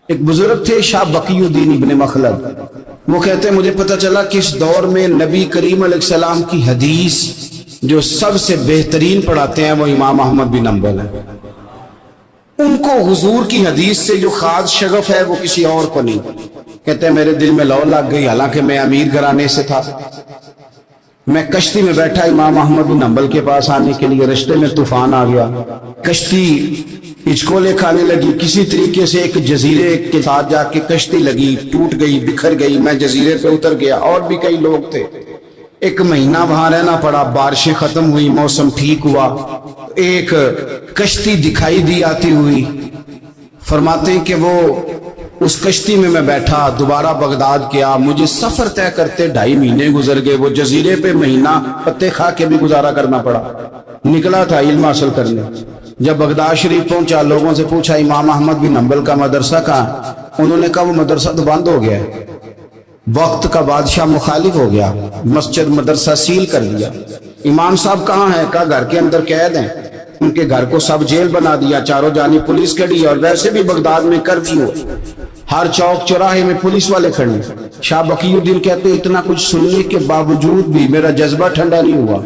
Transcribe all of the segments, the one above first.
ایک بزرگ تھے شاہ بقی الدین ابن مخلد، وہ کہتے ہیں مجھے پتہ چلا کہ اس دور میں نبی کریم علیہ السلام کی حدیث جو سب سے بہترین پڑھاتے ہیں وہ امام احمد بن حنبل ہیں۔ ان کو حضور کی حدیث سے جو خاص شغف ہے وہ کسی اور کو نہیں۔ کہتے ہیں میرے دل میں لو لگ گئی، حالانکہ میں امیر گھرانے سے تھا۔ میں کشتی میں بیٹھا امام احمد بن حنبل کے پاس آنے کے لیے، رشتے میں طوفان آ گیا، کشتی ہچکولے کھانے لگی، کسی طریقے سے ایک جزیرے کے ساتھ جا کے کشتی لگی، ٹوٹ گئی، بکھر گئی، میں جزیرے پہ اتر گیا، اور بھی کئی لوگ تھے۔ ایک مہینہ وہاں رہنا پڑا، بارشیں ختم ہوئی، موسم ٹھیک ہوا، ایک کشتی دکھائی دی آتی ہوئی۔ فرماتے ہیں کہ وہ اس کشتی میں بیٹھا، دوبارہ بغداد گیا، مجھے سفر طے کرتے 2.5 مہینے گزر گئے، وہ جزیرے پہ مہینہ پتے کھا کے بھی گزارا کرنا پڑا۔ نکلا تھا علم حاصل کرنے، جب بغداد شریف پہنچا لوگوں سے پوچھا امام احمد بن حنبل کا مدرسہ کہاں؟ انہوں نے کہا وہ مدرسہ تو بند ہو گیا ہے، وقت کا بادشاہ مخالف ہو گیا، مسجد مدرسہ سیل کر دیا۔ امام صاحب کہاں ہیں؟ کہا گھر کے اندر قید ہیں۔ ان کے گھر کو سب جیل بنا دیا، چاروں جانب پولیس کھڑی ہے، اور ویسے بھی بغداد میں کرفیو، ہر چوک چوراہے میں پولیس والے کھڑے۔ شاہ بقی الدین کہتے ہیں اتنا کچھ سننے کے باوجود بھی میرا جذبہ ٹھنڈا نہیں ہوا۔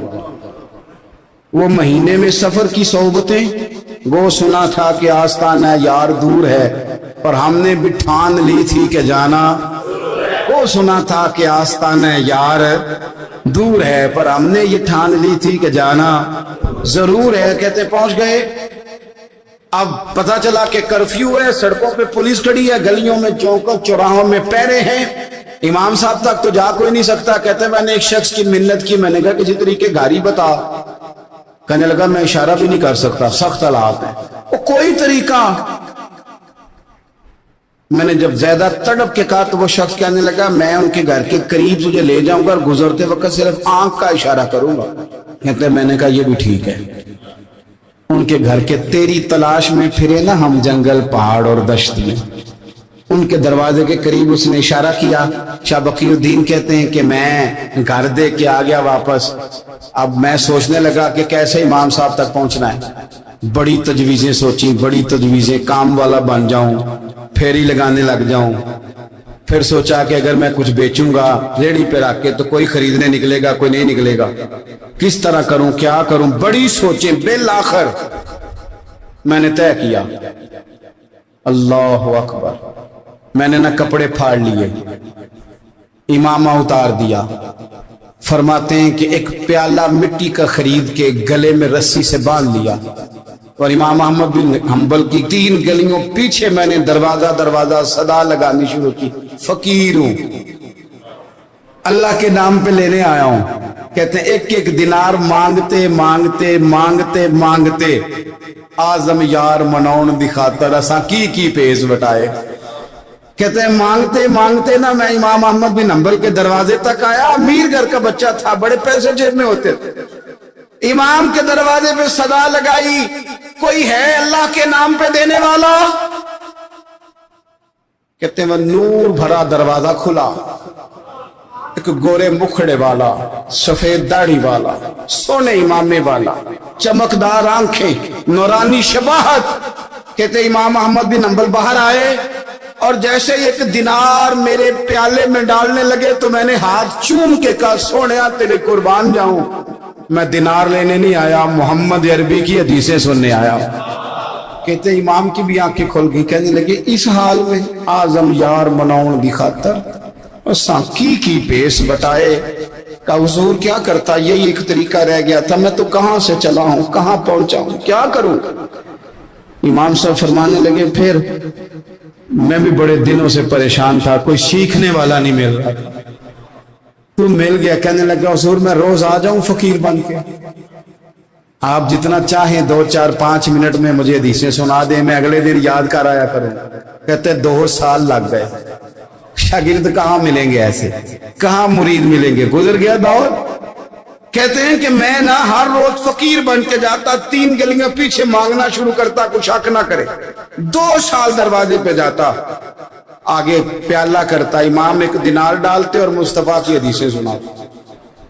وہ مہینے میں سفر کی صحبتیں، وہ سنا تھا کہ آستانہ یار دور ہے، اور ہم نے بھی ٹھان لی تھی کہ جانا، وہ سنا تھا کہ آستانہ یار دور ہے، پر ہم نے یہ ٹھان لی تھی کہ جانا ضرور ہے۔ کہتے پہنچ گئے، اب پتہ چلا کہ کرفیو ہے، سڑکوں پہ پولیس کھڑی ہے، گلیوں میں چوکوں چوراہوں میں پہرے ہیں، امام صاحب تک تو جا کوئی نہیں سکتا۔ کہتے میں نے ایک شخص کی منت کی، میں نے کہا کسی طریقے گاڑی بتا، کہنے لگا میں اشارہ بھی نہیں کر سکتا، سخت حالات ہیں۔ وہ کوئی طریقہ، میں نے جب زیادہ تڑپ کے کہا تو وہ شخص کہنے لگا میں ان کے گھر کے قریب تجھے لے جاؤں گا اور گزرتے وقت صرف آنکھ کا اشارہ کروں گا۔ کہتے میں نے کہا یہ بھی ٹھیک ہے۔ ان کے گھر کے تیری تلاش میں پھرے نا ہم جنگل پہاڑ اور دشت میں، ان کے دروازے کے قریب اس نے اشارہ کیا۔ شاہ بقی الدین کہتے ہیں کہ میں گھر دے کے آ گیا واپس۔ اب میں سوچنے لگا کہ کیسے امام صاحب تک پہنچنا ہے، بڑی تجویزیں سوچیں، بڑی تجویزیں، کام والا بن جاؤں، پھیری لگانے لگ جاؤں۔ پھر سوچا کہ اگر میں کچھ بیچوں گا ریڑھی پہ رکھ کے تو کوئی خریدنے نکلے گا، کوئی نہیں نکلے گا، کس طرح کروں، کیا کروں، بڑی سوچیں۔ بالآخر میں نے طے کیا، اللہ اکبر، میں نے نہ کپڑے پھاڑ لیے، امامہ اتار دیا۔ فرماتے ہیں کہ ایک پیالہ مٹی کا خرید کے گلے میں رسی سے باندھ لیا، اور امام احمد بن حنبل کی 3 گلیوں پیچھے میں نے دروازہ صدا لگانی شروع کی، فقیر ہوں، اللہ کے نام پہ لینے آیا ہوں۔ کہتے ہیں ایک ایک دینار مانگتے مانگتے مانگتے مانگتے آزم یار منون دی خاطر اساں کی پیز بٹائے۔ کہتے ہیں مانگتے مانگتے نا میں امام احمد بن حنبل کے دروازے تک آیا، امیر گھر کا بچہ تھا، بڑے پیسے جیب میں ہوتے تھے۔ امام کے دروازے پہ صدا لگائی، کوئی ہے اللہ کے نام پہ دینے والا؟ کہتے ہیں وہ نور بھرا دروازہ کھلا، ایک گورے مکھڑے والا، سفید داڑھی والا، سونے امامے والا، چمکدار آنکھیں، نورانی شباہت۔ کہتے امام احمد بن حنبل باہر آئے، اور جیسے ایک دینار میرے پیالے میں ڈالنے لگے تو میں نے ہاتھ چوم کے کہا سونیا تیرے قربان جاؤں، میں دینار لینے نہیں آیا، محمد عربی کی حدیثیں سننے آیا۔ کہتے امام کی بھی آنکھیں کھل گئی، کہنے لگے اس حال میں آزم یار مناؤن دی خاطر سانکی کی پیس بٹائے۔ کہ حضور کیا کرتا، یہی ایک طریقہ رہ گیا تھا، میں تو کہاں سے چلا ہوں، کہاں پہنچا ہوں، کیا کروں؟ امام صاحب فرمانے لگے پھر میں بھی بڑے دنوں سے پریشان تھا، کوئی سیکھنے والا نہیں مل رہا، تو مل گیا۔ کہنے لگا حضور میں روز آ جاؤں فقیر بن کے، آپ جتنا چاہیں 2 4 5 منٹ میں مجھے حدیثیں سنا دیں، میں اگلے دن یاد کر آیا کروں۔ کہتے 2 سال لگ گئے، شاگرد کہاں ملیں گے ایسے، کہاں مرید ملیں گے، گزر گیا دور۔ کہتے ہیں کہ میں نہ ہر روز فقیر بن کے جاتا، 3 گلیاں پیچھے مانگنا شروع کرتا، کچھ حق نہ کرے، 2 سال دروازے پہ جاتا، آگے پیالہ کرتا، امام 1 دینار ڈالتے اور مصطفیٰ کی حدیثیں سناتے۔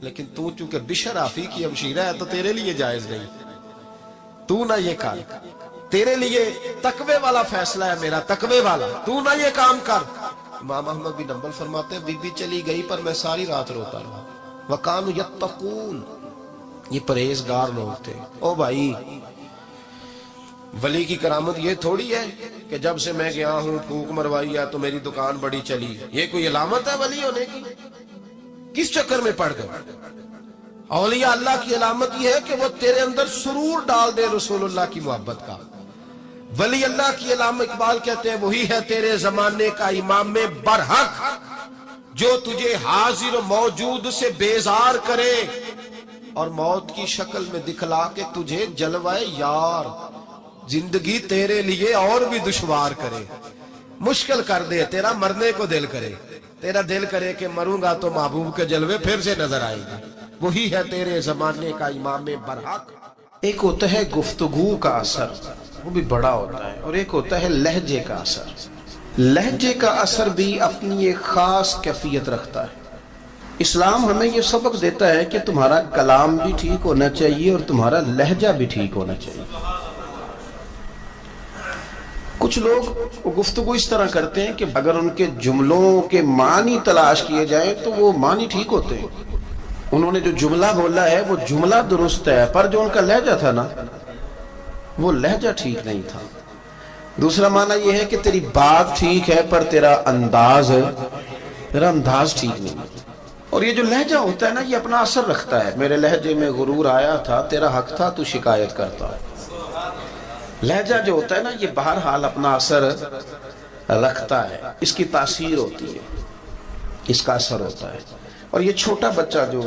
لیکن تو چونکہ بشرافی کی ہمشیرہ ہے تو تیرے لیے جائز نہیں. تو نہ یہ کر, تیرے لیے تقوی والا فیصلہ ہے میرا, تقوی والا, تو نہ یہ کام کر. امام احمد بن حنبل فرماتے ہیں بی بی چلی گئی پر میں ساری رات روتا رہا. وَقَانُوا يَتَّقُونَ, یہ پرہیزگار لوگ تھے. او بھائی, ولی کی کرامت یہ تھوڑی ہے کہ جب سے میں گیا ہوں پھونک مروائی ہے تو میری دکان بڑی چلی. یہ کوئی علامت ہے ولی ہونے کی؟ کس چکر میں پڑ گئے؟ اولیاء اللہ کی علامت یہ ہے کہ وہ تیرے اندر سرور ڈال دے رسول اللہ کی محبت کا. ولی اللہ کی علامت اقبال کہتے ہیں وہی ہے تیرے زمانے کا امام برحق جو تجھے حاضر و موجود سے بیزار کرے اور موت کی شکل میں دکھلا کے تجھے جلوائے یار, زندگی تیرے لیے اور بھی دشوار کرے, مشکل کر دے, تیرا مرنے کو دل کرے, تیرا دل کرے کہ مروں گا تو محبوب کے جلوے پھر سے نظر آئے گا. وہی ہے تیرے زمانے کا امام برحق. ایک ہوتا ہے گفتگو کا اثر, وہ بھی بڑا ہوتا ہے, اور ایک ہوتا ہے لہجے کا اثر. لہجے کا اثر بھی اپنی ایک خاص کیفیت رکھتا ہے. اسلام ہمیں یہ سبق دیتا ہے کہ تمہارا کلام بھی ٹھیک ہونا چاہیے اور تمہارا لہجہ بھی ٹھیک ہونا چاہیے. کچھ لوگ گفتگو اس طرح کرتے ہیں کہ اگر ان کے جملوں کے معنی تلاش کیے جائیں تو وہ معنی ٹھیک ہوتے ہیں. انہوں نے جو جملہ بولا ہے وہ جملہ درست ہے, پر جو ان کا لہجہ تھا نا وہ لہجہ ٹھیک نہیں تھا. دوسرا معنی یہ ہے کہ تیری بات ٹھیک ہے پر تیرا انداز ٹھیک نہیں. اور یہ جو لہجہ ہوتا ہے نا یہ اپنا اثر رکھتا ہے. میرے لہجے میں غرور آیا تھا, تیرا حق تھا تو شکایت کرتا. لہجہ جو ہوتا ہے نا یہ بہرحال اپنا اثر رکھتا ہے, اس کی تاثیر ہوتی ہے, اس کا اثر ہوتا ہے. اور یہ چھوٹا بچہ جو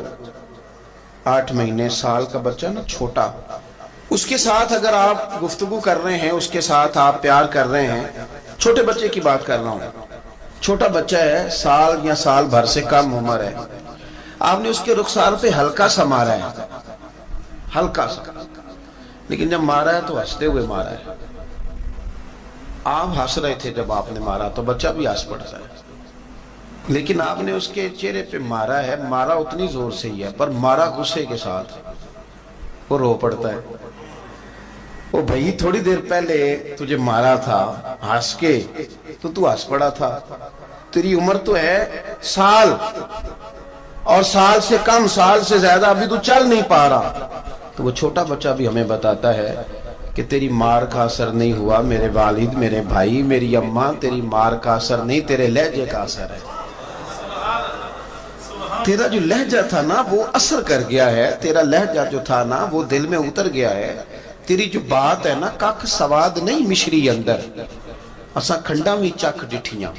8 مہینے سال کا بچہ نا چھوٹا, اس کے ساتھ اگر آپ گفتگو کر رہے ہیں, اس کے ساتھ آپ پیار کر رہے ہیں, چھوٹے بچے کی بات کر رہا ہوں, چھوٹا بچہ ہے, سال یا سال بھر سے کم عمر ہے, آپ نے اس کے رخسار پہ ہلکا سا مارا ہے, ہلکا سا, لیکن جب مارا ہے تو ہنستے ہوئے مارا ہے. آپ ہنس رہے تھے جب آپ نے مارا تو بچہ بھی ہنس پڑتا ہے, لیکن آپ نے اس کے چہرے پہ مارا ہے, مارا اتنی زور سے ہی ہے پر مارا غصے کے ساتھ, وہ رو پڑتا ہے. وہ بھائی تھوڑی دیر پہلے تجھے مارا تھا ہنس کے تو ہنس پڑا تھا, تیری عمر تو ہے سال, اور سال سے کم, سال سے زیادہ ابھی تو چل نہیں پا رہا. تو وہ چھوٹا بچہ بھی ہمیں بتاتا ہے کہ تیری مار کا اثر نہیں ہوا میرے والد, میرے بھائی, میری اماں, تیری مار کا اثر نہیں, تیرے لہجے کا اثر ہے. تیرا جو لہجہ تھا نا وہ اثر کر گیا ہے, تیرا لہجہ جو تھا نا وہ دل میں اتر گیا ہے. تیری جو بات ہے نا کک سواد نہیں مشری اندر, اساں کھنڈا بھی چک ڈٹھیاں,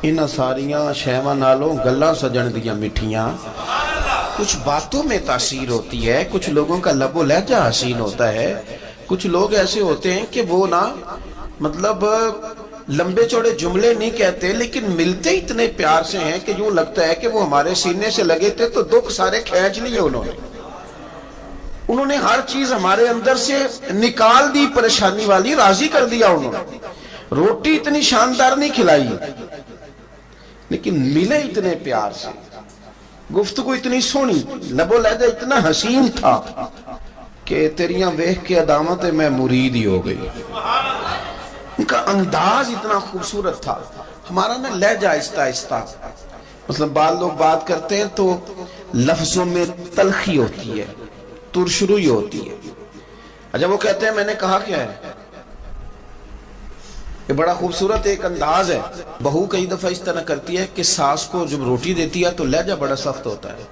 انہاں ساریاں شیواں نالوں گلاں سجن دیاں مٹھیاں. کچھ باتوں میں تاثیر ہوتی ہے, کچھ لوگوں کا لب و لہجہ حسین ہوتا ہے, کچھ لوگ ایسے ہوتے ہیں کہ وہ نا مطلب لمبے چوڑے جملے نہیں کہتے لیکن ملتے اتنے پیار سے ہیں کہ یوں لگتا ہے کہ وہ ہمارے سینے سے لگے تھے تو دکھ سارے کھینچ لیے انہوں نے ہر چیز ہمارے اندر سے نکال دی, پریشانی والی راضی کر دیا. انہوں نے روٹی اتنی شاندار نہیں کھلائی لیکن ملے اتنے پیار سے, گفتگو اتنی سونی, لب و لہجہ اتنا حسین تھا کہ تیریاں ویکھ کے عدامت میں مرید ہی ہو گئی. ان کا انداز اتنا خوبصورت تھا. ہمارا نا لہجہ آہستہ آہستہ, مثلا بعض لوگ بات کرتے ہیں تو لفظوں میں تلخی ہوتی ہے, ترشروئی ہوتی ہے. جب وہ کہتے ہیں میں نے کہا کیا ہے, یہ بڑا خوبصورت ایک انداز ہے. بہو کئی دفعہ اس طرح کرتی ہے کہ ساس کو جب روٹی دیتی ہے تو لہجہ بڑا سخت ہوتا ہے,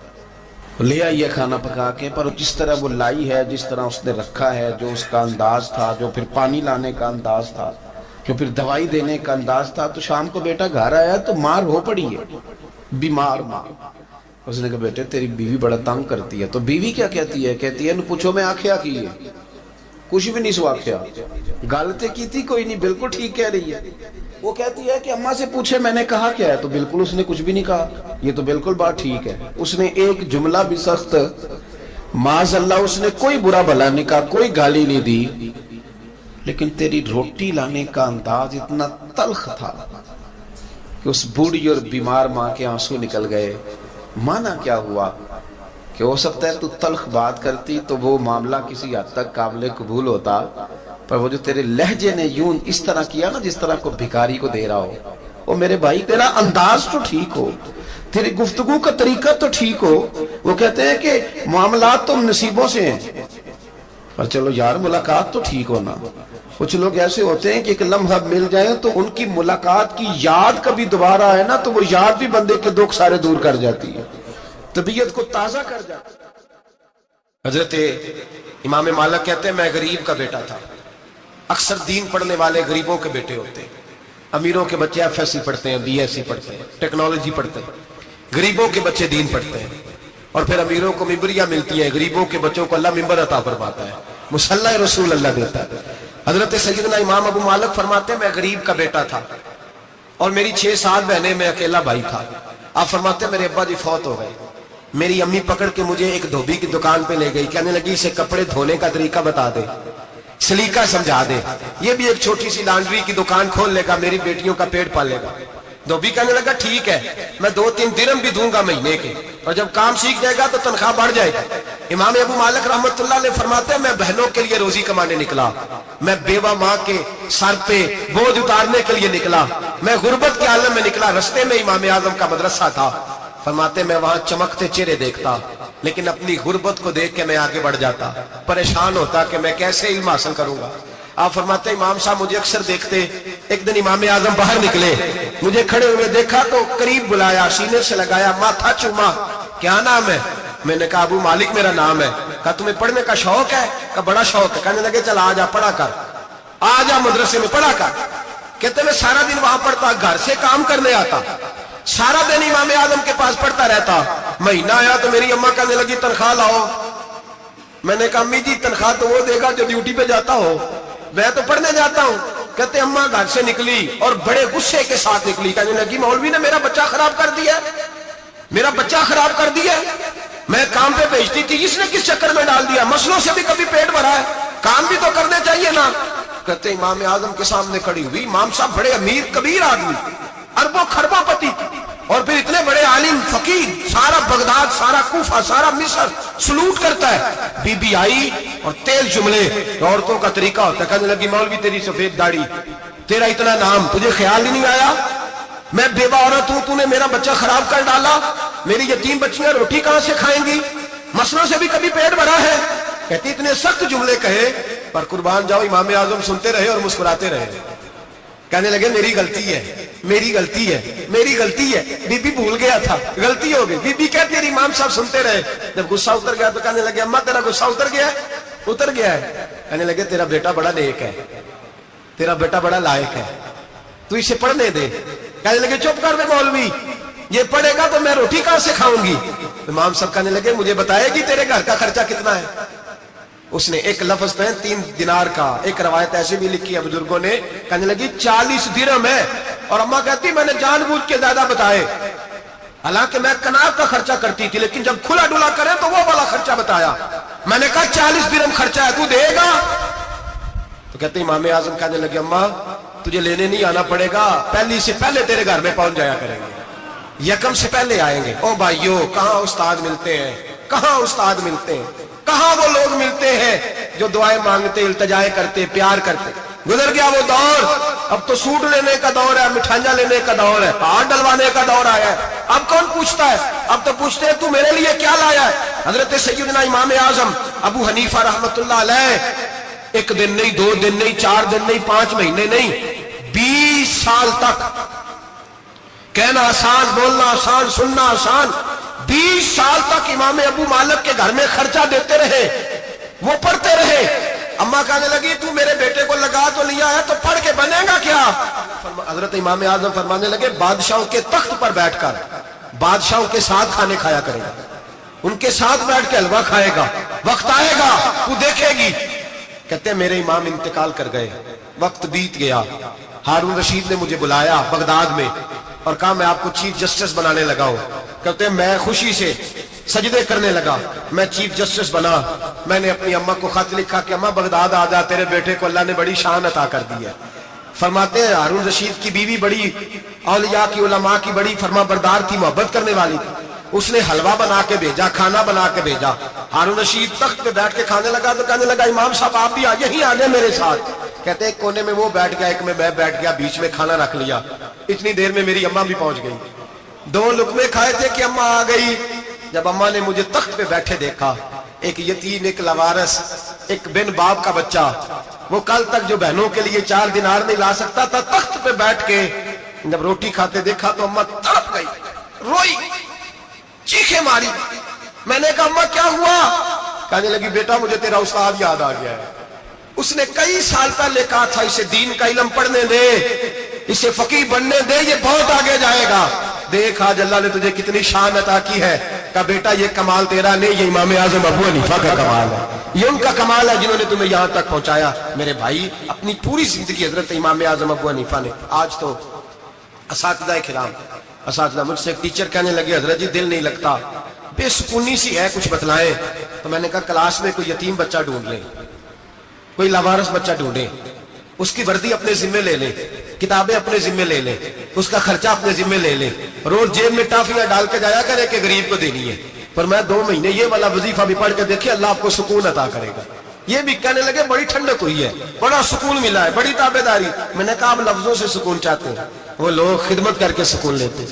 لے آئی ہے کھانا پکا کے, پر جس طرح وہ لائی ہے, جس طرح اس نے رکھا ہے, جو اس کا انداز تھا, جو پھر پانی لانے کا انداز تھا, جو پھر دوائی دینے کا انداز تھا, تو شام کو بیٹا گھر آیا تو ماں رو پڑی ہے, بیمار ماں. اس نے کہا بیٹے تیری بیوی بڑا تنگ کرتی ہے. تو بیوی کیا کہتی ہے, کہتی ہے پوچھو میں آکھیا کی ہے, کچھ بھی نہیں سو آکھیا, غلطی کی تھی کوئی نہیں, بالکل ٹھیک کہہ رہی ہے. وہ کہتی ہے کہ اماں سے پوچھے میں نے کہا کیا ہے, تو بالکل اس نے کچھ بھی نہیں کہا, یہ تو بالکل بات ٹھیک ہے. اس نے ایک جملہ بھی سخت, معاذ اللہ اس نے کوئی برا بھلا نہیں کہا, کوئی گالی نہیں دی, لیکن تیری روٹی لانے کا انداز اتنا تلخ تھا کہ اس بوڑھی اور بیمار ماں کے آنسو نکل گئے. مانا کیا ہوا کہ ہو سکتا ہے تو تلخ بات کرتی تو وہ معاملہ کسی حد تک قابل قبول ہوتا، پر وہ جو تیرے لہجے نے یوں اس طرح کیا نا جس طرح کو بھکاری کو دے رہا ہو، وہ میرے بھائی تیرا انداز تو ٹھیک ہو، تیری گفتگو کا طریقہ تو ٹھیک ہو۔ وہ کہتے ہیں کہ معاملات تو نصیبوں سے ہیں، پر چلو یار ملاقات تو ٹھیک ہونا۔ کچھ لوگ ایسے ہوتے ہیں کہ ایک لمحہ مل جائیں تو ان کی ملاقات کی یاد کبھی دوبارہ آئے نا تو وہ یاد بھی بندے کے دکھ سارے دور کر جاتی ہے، طبیعت کو تازہ کر جاتی ہے۔ حضرت امام مالک کہتے ہیں میں غریب کا بیٹا تھا۔ اکثر دین پڑھنے والے غریبوں کے بیٹے ہوتے ہیں، امیروں کے بچے ایف ایس سی پڑھتے ہیں، بی ایس سی پڑھتے ہیں، ٹیکنالوجی پڑھتے ہیں، غریبوں کے بچے دین پڑھتے ہیں، اور پھر امیروں کو ممبریاں ملتی ہیں، غریبوں کے بچوں کو اللہ ممبر عطا فرماتا ہے، مصلی رسول اللہ دیتا ہے۔ حضرت سیدنا امام ابو مالک فرماتے ہیں میں غریب کا بیٹا تھا اور میری 6-7 بہنیں، میں اکیلا بھائی تھا۔ آپ فرماتے ہیں میرے ابا جی فوت ہو گئے، میری امی پکڑ کے مجھے ایک دھوبی کی دکان پہ لے گئی، کہنے لگی اسے کپڑے دھونے کا طریقہ بتا دے، سلیقہ سمجھا دے، یہ بھی ایک چھوٹی سی لانڈری کی دکان کھول لے گا، میری بیٹیوں کا پیٹ پال لے گا۔ دھوبی کہنے لگا ٹھیک ہے، میں 2-3 درہم بھی دوں گا مہینے کے، اور جب کام سیکھ جائے گا تو تنخواہ بڑھ جائے گا۔ امام ابو مالک رحمت اللہ علیہ فرماتے ہیں میں بہنوں کے لیے روزی کمانے نکلا، میں بیوہ ماں کے سر پہ بوجھ اتارنے کے لیے نکلا، میں غربت کے عالم میں نکلا۔ رستے میں امام اعظم کا مدرسہ تھا، فرماتے میں وہاں چمکتے چہرے دیکھتا، لیکن اپنی غربت کو دیکھ کے میں آگے بڑھ جاتا، پریشان ہوتا کہ میں کیسے علم حاصل کروں گا۔ آپ فرماتے ہیں امام صاحب مجھے اکثر دیکھتے، ایک دن امام اعظم باہر نکلے، مجھے کھڑے ہوئے دیکھا تو قریب بلایا، سینے سے لگایا، ماتھا چوما، کیا نام ہے؟ میں نے کہا ابو مالک میرا نام ہے۔ کہا تمہیں پڑھنے کا شوق ہے؟ کہا بڑا شوق ہے۔ کہنے لگے چل آ جا پڑھا کر، آ جا مدرسے میں پڑھا کر۔ کہتے میں سارا دن وہاں پڑھتا، گھر سے کام کرنے آتا، سارا دن امام اعظم کے پاس پڑھتا رہتا۔ مہینہ آیا تو میری اماں کہنے لگی تنخواہ لاؤ۔ میں نے کہا امی جی تنخواہ تو وہ دے گا جو ڈیوٹی پہ جاتا ہو، میں تو پڑھنے جاتا ہوں۔ کہتے اماں گھر سے نکلی اور بڑے غصے کے ساتھ نکلی، کہنے لگی مولوی نے میرا بچہ خراب کر دیا، میرا بچہ خراب کر دیا، میں کام پہ بھیجتی تھی، اس نے کس چکر میں ڈال دیا، مسلوں سے بھی کبھی پیٹ بھرا ہے، کام بھی تو کرنے چاہیے نا۔ کہتے امام اعظم کے سامنے کھڑی ہوئی، امام صاحب بڑے امیر کبیر آدمی، اربوں خربوں پتی، اور پھر اتنے بڑے عالم فقیر، سارا بغداد، سارا کوفہ، سارا مصر سلوٹ کرتا ہے۔ بی بی آئی اور تیز جملے عورتوں کا طریقہ ہوتا ہے، کہنے لگی مولوی تیری سفید داڑھی، تیرا اتنا نام، تجھے خیال ہی نہیں آیا، میں بیوہ عورت ہوں، تو نے میرا بچہ خراب کر ڈالا، میری یتیم بچیاں روٹی کہاں سے کھائیں گی، مسلوں سے بھی کبھی پیٹ بھرا ہے۔ کہتی اتنے سخت جملے کہے، پر قربان جاؤ امام اعظم سنتے رہے اور مسکراتے رہے۔ کہنے لگے میری غلطی ہے، میری غلطی ہے، میری غلطی ہے، بی بی بھول گیا تھا، غلطی ہو گئی۔ بی بی کہتی ہے امام صاحب سنتے رہے، جب غصہ اتر گیا تو کہنے لگے اماں تیرا غصہ اتر گیا ہے؟ اتر گیا ہے۔ کہنے لگے تیرا بیٹا بڑا نیک ہے، تیرا بیٹا بڑا لائق ہے، تو اسے پڑھنے دے۔ کہنے لگے چپ کر دے مولوی، یہ پڑھے گا تو میں روٹی کہاں سے کھاؤں گی۔ امام صاحب کہنے لگے مجھے بتائے گی تیرے گھر کا خرچہ کتنا ہے؟ اس نے ایک لفظ پہ 3 دینار کا، ایک روایت ایسے بھی لکھی ہے بزرگوں نے، کہنے لگی 40 درہم ہے، اور اماں کہتی میں نے جان بوجھ کے زیادہ بتائے، حالانکہ میں کناب کا خرچہ کرتی تھی، لیکن جب کھلا ڈولا کرے تو وہ والا خرچہ بتایا۔ میں نے کہا 40 درہم خرچہ ہے، تو دے گا؟ تو کہتے امام اعظم کہنے لگے اماں تجھے لینے نہیں آنا پڑے گا، پہلی سے پہلے تیرے گھر میں پہنچ جایا کریں گے، یکم سے پہلے آئیں گے۔ او بھائیو کہاں استاد ملتے ہیں، کہاں استاد ملتے ہیں، کہاں وہ لوگ ملتے ہیں جو دعائیں مانگتے، التجائے کرتے، پیار کرتے۔ گزر گیا وہ دور، اب تو سوٹ لینے کا دور ہے، مٹھائیاں لینے کا دور ہے، ہاتھ ڈلوانے کا دور آیا ہے۔ اب کون پوچھتا ہے؟ اب تو پوچھتے ہیں تو میرے لیے کیا لایا ہے۔ حضرت سیدنا امام اعظم ابو حنیفہ رحمت اللہ علیہ 1 دن نہیں، 2 دن نہیں، 4 دن نہیں، 5 مہینے نہیں، 20 سال تک، کہنا آسان، بولنا آسان، سننا آسان، 20 سال تک امام ابو مالک کے گھر میں خرچہ دیتے رہے، وہ پڑھتے رہے۔ اماں کہنے لگی تو میرے بیٹے کو لگا تو لیا ہے تو پڑھ کے بنے گا کیا؟ حضرت امام اعظم فرمانے لگے بادشاہوں کے تخت پر بیٹھ کر بادشاہوں کے ساتھ کھانے کھایا کرے گا، ان کے ساتھ بیٹھ کے حلوہ کھائے گا، وقت آئے گا تو دیکھے گی۔ کہتے ہیں میرے امام انتقال کر گئے، وقت بیت گیا، ہارون رشید نے مجھے بلایا بغداد میں اور کہا میں آپ کو چیف جسٹس بنانے لگا ہوں۔ کہتے ہیں میں خوشی سے سجدے کرنے لگا، میں چیف جسٹس بنا۔ میں نے اپنی اماں کو خط لکھا کہ اماں بغداد آ جا، تیرے بیٹے کو اللہ نے بڑی شان عطا کر دی ہے۔ فرماتے ہیں ہارون رشید کی بیوی بڑی اولیاء کی، علماء کی بڑی فرما بردار تھی، محبت کرنے والی تھی۔ اس نے حلوہ بنا کے بھیجا, کھانا بنا کے بھیجا. ہارون رشید تخت پہ بیٹھ کے کھانے لگا تو کہنے لگا امام صاحب آپ بھی یہیں آ جائیں میرے ساتھ. کہتے ایک کونے میں وہ بیٹھ گیا, ایک میں بیٹھ گیا, بیچ میں کھانا رکھ لیا. اتنی دیر میں میری اماں بھی پہنچ گئی. 2 لقمے کھائے تھے کہ اماں آ گئی. جب اماں نے مجھے تخت پہ بیٹھے دیکھا, ایک یتیم, ایک لاوارث, ایک بن باپ کا بچہ, وہ کل تک جو بہنوں کے لیے 4 دینار نہیں لا سکتا تھا, تخت پہ بیٹھ کے جب روٹی کھاتے دیکھا تو اماں تڑپ گئی, روئی, چیخیں ماری. میں نے کہا اماں کیا ہوا؟ کہنے لگی بیٹا مجھے تیرا استاد یاد آ گیا ہے. اس نے کئی سال پہلے کہا تھا اسے دین کا علم پڑھنے دے, اسے فقیہ بننے دے, یہ بہت آگے جائے گا. دیکھ آج اللہ نے تجھے کتنی شان عطا کی ہے. کہا بیٹا یہ کمال تیرا نہیں, یہ امام اعظم ابو حنیفہ کا کمال ہے, یہ ان کا کمال ہے جنہوں نے تمہیں یہاں تک پہنچایا. میرے بھائی اپنی پوری زندگی حضرت امام اعظم ابو حنیفہ نے. آج تو اساتذہ کرام, اساتذہ مجھ سے ایک ٹیچر کہنے لگے حضرت جی دل نہیں لگتا, بے سکونی سی ہے, کچھ بتلائیں. تو میں نے کہا کلاس میں کوئی یتیم بچہ ڈھونڈ لیں, کوئی لاوارث بچہ ڈھونڈیں, اس کی وردی اپنے ذمہ لے لیں, کتابیں اپنے ذمہ لے لیں, اس کا خرچہ اپنے ذمہ لے لیں, روز جیب میں ٹافیاں ڈال کے جایا کرے کہ غریب کو دینی ہے. پر میں 2 مہینے یہ والا وظیفہ بھی پڑھ کے دیکھیں, اللہ آپ کو سکون عطا کرے گا. یہ بھی کہنے لگے بڑی ٹھنڈک ہوئی ہے, بڑا سکون ملا ہے, بڑی تابعداری. میں نے کہا آپ لفظوں سے سکون چاہتے ہیں, وہ لوگ خدمت کر کے سکون لیتے.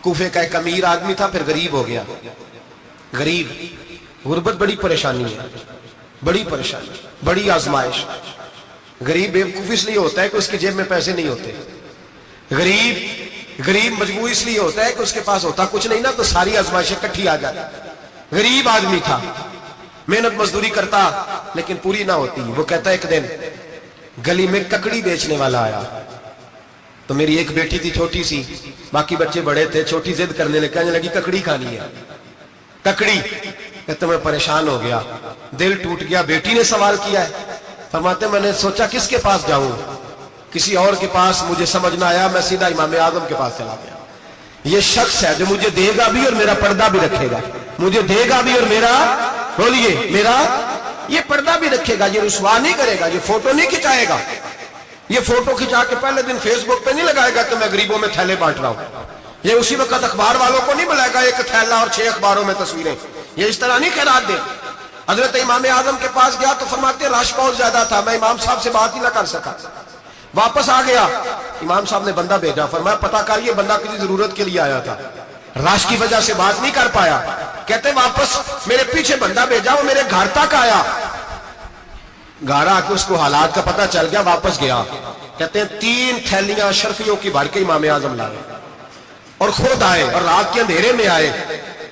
کوفے کا ایک امیر آدمی تھا, پھر غریب ہو گیا. غریب, غربت بڑی پریشانی ہے, بڑی پریشانی, بڑی آزمائش. غریب بیوقوف اس لیے ہوتا ہے کہ اس کی جیب میں پیسے نہیں ہوتے. غریب مجبور اس لیے ہوتا ہے کہ اس کے پاس ہوتا کچھ نہیں نا, تو ساری آزمائشیں کٹھی آ جاتی. غریب آدمی تھا, محنت مزدوری کرتا لیکن پوری نہ ہوتی. وہ کہتا ایک دن گلی میں ککڑی بیچنے والا آیا. تو میری ایک بیٹی تھی چھوٹی سی, باقی بچے بڑے تھے. چھوٹی ضد کرنے لگی, کہنے لگی ککڑی کھانی ہے, ککڑی. کہتے میں پریشان ہو گیا, دل ٹوٹ گیا. بیٹی نے سوال کیا ہے. فرماتے میں نے سوچا کس کے پاس جاؤں, کسی اور کے پاس مجھے سمجھ نہ آیا, میں سیدھا امام اعظم کے پاس چلا گیا. یہ شخص ہے جو مجھے دے گا بھی اور میرا پردہ بھی رکھے گا, مجھے دے گا بھی اور میرا, بولیے, میرا یہ پردہ بھی رکھے گا, یہ رسوا نہیں کرے گا, یہ فوٹو نہیں کھچائے گا, یہ فوٹو کھچا کے پہلے دن فیس بک پہ نہیں لگائے گا کہ میں غریبوں میں تھیلے بانٹ رہا ہوں. یہ اسی وقت اخبار والوں کو نہیں بلائے گا ایک تھیلا اور 6 اخباروں میں تصویریں. یہ اس طرح نہیں خیرات دے. حضرت امام اعظم کے پاس گیا تو فرماتے رش بہت زیادہ تھا, میں امام صاحب سے بات ہی نہ کر سکا. واپس آ گیا, امام صاحب نے بندہ بھیجا, فرمایا پتہ کر یہ بندہ کسی ضرورت کے لیے آیا تھا, رش کی وجہ سے بات نہیں کر پایا. کہتے واپس میرے پیچھے بندہ بھیجا, وہ میرے گھر تک آیا. گھر آ کے اس کو حالات کا پتہ چل گیا, واپس گیا. کہتے ہیں 3 تھیلیاں اشرفیوں کی بھر کے امام اعظم لائے اور خود آئے اور رات کے اندھیرے میں آئے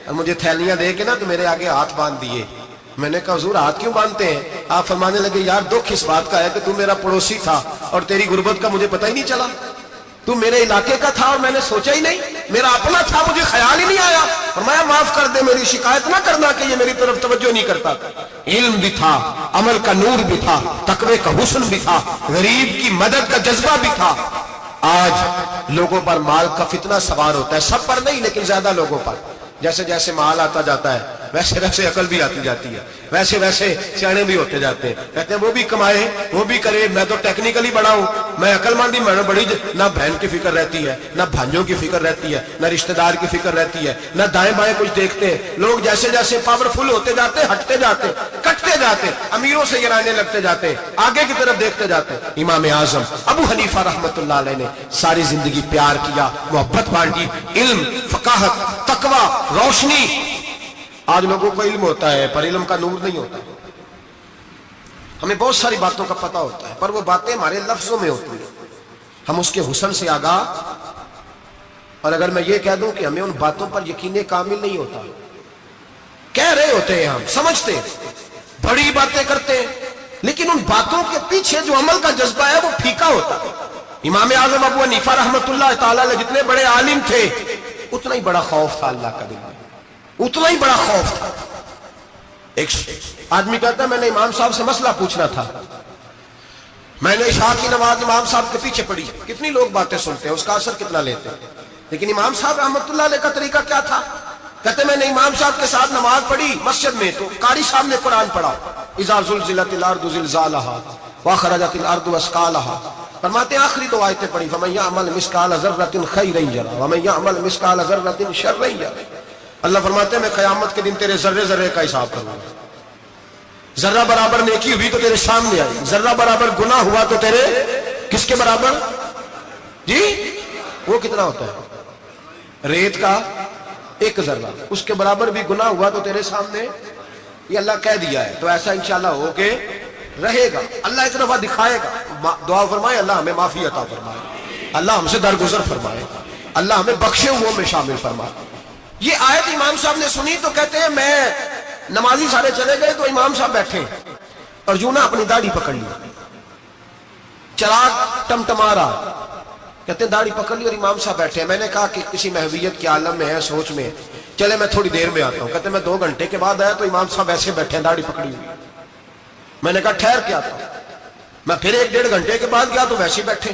اور مجھے تھیلیاں دے کے نا تو میرے آگے ہاتھ باندھ دیے. میں نے کہا حضور ہاتھ کیوں باندھتے ہیں؟ آپ فرمانے لگے یار دکھ اس بات کا ہے کہ تو میرا پڑوسی تھا اور تیری غربت کا مجھے پتہ ہی نہیں چلا. تو میرے علاقے کا تھا اور میں نے سوچا ہی نہیں, میرا اپنا تھا, مجھے خیال ہی نہیں آیا. فرمایا معاف کر دے, میری شکایت نہ کرنا کہ یہ میری طرف توجہ نہیں کرتا. علم بھی تھا, عمل کا نور بھی تھا, تقوی کا حسن بھی تھا, غریب کی مدد کا جذبہ بھی تھا. آج لوگوں پر مال کا فتنہ سوار ہوتا ہے, سب پر نہیں لیکن زیادہ لوگوں پر. جیسے جیسے مال آتا جاتا ہے ویسے ویسے عقل بھی آتی جاتی ہے, ویسے ویسے سیانے بھی ہوتے جاتے ہیں. کہتے ہیں وہ بھی کمائے, وہ بھی کرے, میں تو ٹیکنیکلی بڑا ہوں, میں عقل مندی, میں بڑی, نہ بہن کی فکر رہتی ہے, نہ بھانجوں کی فکر رہتی ہے, نہ رشتہ دار کی فکر رہتی ہے, نہ دائیں بائیں کچھ دیکھتے ہیں. لوگ جیسے جیسے پاورفل ہوتے جاتے ہیں, ہٹتے جاتے, کٹتے جاتے, امیروں سے گرانے لگتے جاتے, آگے کی طرف دیکھتے جاتے. امام اعظم ابو حنیفہ رحمۃ اللہ علیہ نے ساری زندگی پیار کیا, محبت بانٹی, علم, فقاہت, تقوی, روشنی. آج لوگوں کو علم ہوتا ہے پر علم کا نور نہیں ہوتا. ہمیں بہت ساری باتوں کا پتہ ہوتا ہے پر وہ باتیں ہمارے لفظوں میں ہوتی ہیں, ہم اس کے حسن سے آگاہ. اور اگر میں یہ کہہ دوں کہ ہمیں ان باتوں پر یقین کامل نہیں ہوتا, کہہ رہے ہوتے ہیں, ہم سمجھتے ہیں, بڑی باتیں کرتے ہیں, لیکن ان باتوں کے پیچھے جو عمل کا جذبہ ہے وہ پھیکا ہوتا ہے. امام اعظم ابو حنیفہ رحمۃ اللہ تعالی علیہ جتنے بڑے عالم تھے اتنا ہی بڑا خوف تھا اللہ کا دل میں, اتنا ہی بڑا خوف تھا. ایک آدمی کہتا ہے میں نے امام صاحب سے مسئلہ پوچھنا تھا, میں نے عشاء کی نماز امام صاحب کے پیچھے پڑھی. کتنی لوگ باتیں سنتے ہیں, اس کا اثر کتنا لیتے ہیں, لیکن امام صاحب رحمۃ اللہ علیہ کا طریقہ کیا تھا؟ کہتے میں نے امام صاحب کے ساتھ نماز پڑھی مسجد میں, تو قاری صاحب نے قرآن پڑھا, اذا زلزلت الارض زلزالها واخرجت الارض اثقالها. فرماتے ہیں آخری 2 آیتیں پڑھی, فمن یعمل مثقال ذرۃ خیرا یرہ ومن یعمل مثقال ذرۃ شرا یرہ. اللہ فرماتے ہیں میں قیامت کے دن تیرے ذرے ذرے کا حساب کروں گا. ذرہ برابر نیکی ہوئی تو تیرے سامنے آئی, ذرہ برابر گناہ ہوا تو تیرے کس کے برابر؟ جی وہ کتنا ہوتا ہے؟ ریت کا ایک ذرہ, اس کے برابر بھی گناہ ہوا تو تیرے سامنے. یہ اللہ کہہ دیا ہے, تو ایسا انشاءاللہ ہو کے رہے گا. اللہ ایک دفعہ دکھائے گا. دعا فرمائے اللہ ہمیں معافی عطا فرمائے, اللہ ہم سے درگزر فرمائے, اللہ ہمیں بخشے ہوئوں میں شامل فرمائے. یہ آیت امام صاحب نے سنی تو کہتے ہیں میں نمازی سارے چلے گئے تو امام صاحب بیٹھے اور یوں نہ اپنی داڑھی پکڑ لی, چراغ ٹمٹما رہا, کہتے ہیں داڑھی پکڑ لی اور امام صاحب بیٹھے. میں نے کہا کہ کسی محویت کے عالم میں ہے, سوچ میں, چلے میں تھوڑی دیر میں آتا ہوں. کہتے ہیں میں 2 گھنٹے کے بعد آیا تو امام صاحب ایسے بیٹھے ہیں داڑھی پکڑی ہوئی. میں نے کہا ٹھہر کے آتا ہوں. میں پھر 1-1.5 گھنٹے کے بعد گیا تو ویسے بیٹھے.